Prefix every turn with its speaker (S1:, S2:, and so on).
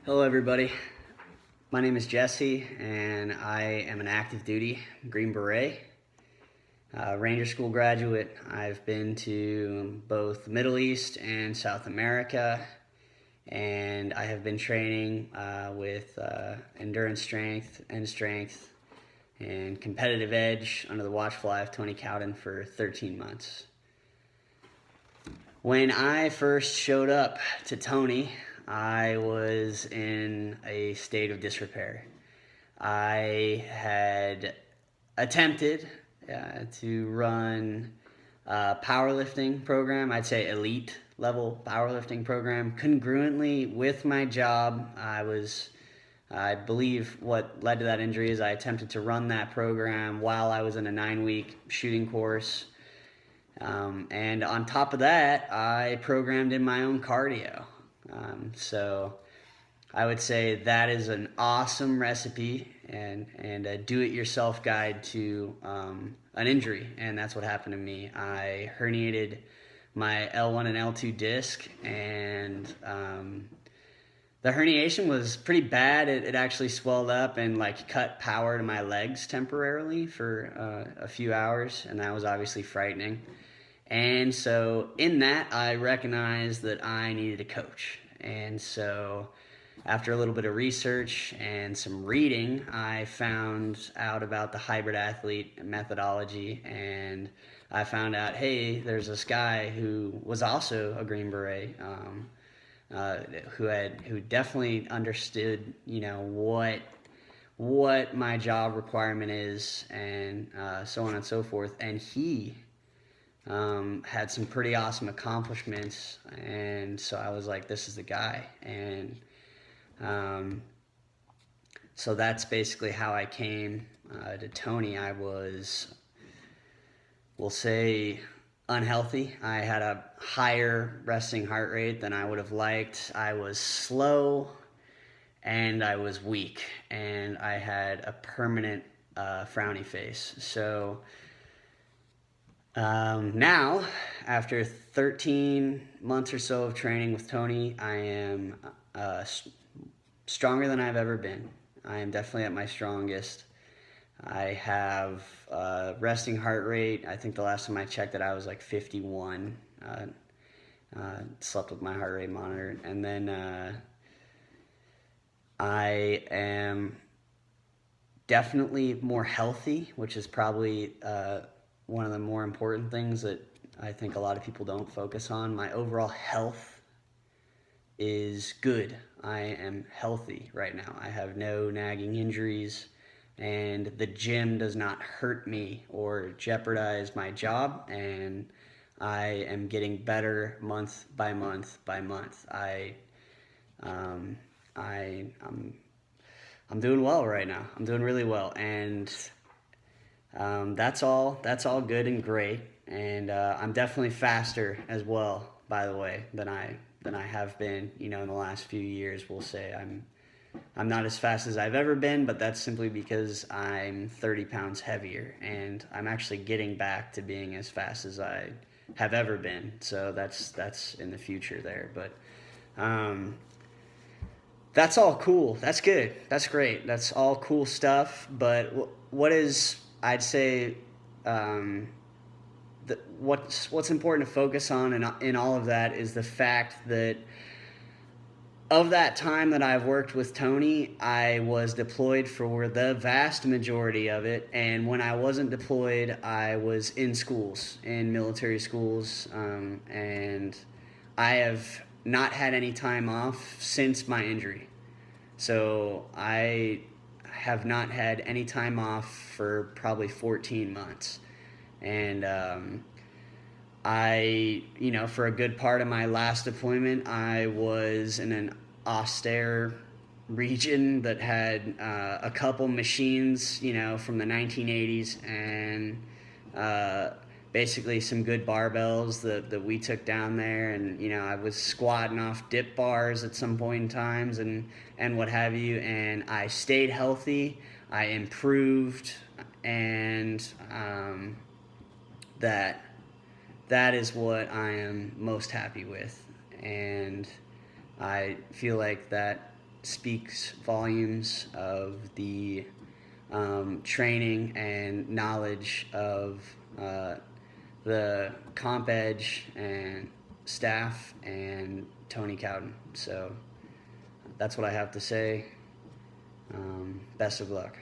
S1: Hello everybody, my name is Jesse and I am an active duty Green Beret, Ranger School graduate. I've been to both the Middle East and South America, and I have been training with endurance strength, end strength, and competitive edge under the watchful eye of Tony Cowden for 13 months. When I first showed up to Tony, I was in a state of disrepair. I had attempted to run a powerlifting program, I'd say elite level powerlifting program, congruently with my job. I believe what led to that injury is I attempted to run that program while I was in a 9-week shooting course. And on top of that, I programmed in my own cardio. So I would say that is an awesome recipe and a do-it-yourself guide to an injury, and that's what happened to me. I herniated my L1 and L2 disc, and the herniation was pretty bad. It actually swelled up and like cut power to my legs temporarily for a few hours, and that was obviously frightening. And so in that, I recognized that I needed a coach. And so after a little bit of research and some reading, I found out about the hybrid athlete methodology, and I found out, hey, there's this guy who was also a Green Beret, who definitely understood, what my job requirement is, and so on and so forth. And he had some pretty awesome accomplishments, and so I was like, this is the guy. And so that's basically how I came to Tony. I was, we'll say, unhealthy. I had a higher resting heart rate than I would have liked. I was slow, and I was weak, and I had a permanent frowny face. So now, after 13 months or so of training with Tony, I am stronger than I've ever been. I am definitely at my strongest. I have resting heart rate. I think the last time I checked it, I was like 51. Slept with my heart rate monitor. And then I am definitely more healthy, which is probably one of the more important things that I think a lot of people don't focus on. My overall health is good. I am healthy right now. I have no nagging injuries, and the gym does not hurt me or jeopardize my job, and I am getting better month by month by month. I'm doing well right now. I'm doing really well, and that's all good and great, and I'm definitely faster as well, by the way, than I have been, in the last few years. We'll say I'm not as fast as I've ever been, but that's simply because I'm 30 pounds heavier, and I'm actually getting back to being as fast as I have ever been. So that's in the future there, but that's all cool. That's good. That's great. That's all cool stuff. But what is, I'd say, what's important to focus on in all of that is the fact that of that time that I've worked with Tony, I was deployed for the vast majority of it. And when I wasn't deployed, I was in schools, in military schools. And I have not had any time off since my injury. So I have not had any time off for probably 14 months. And for a good part of my last deployment, I was in an austere region that had a couple machines, from the 1980s, and basically some good barbells that we took down there. And, I was squatting off dip bars at some point in times and what have you. And I stayed healthy. I improved, and that is what I am most happy with. And I feel like that speaks volumes of the training and knowledge of the CompEdge and staff and Tony Cowden. So that's what I have to say. Best of luck.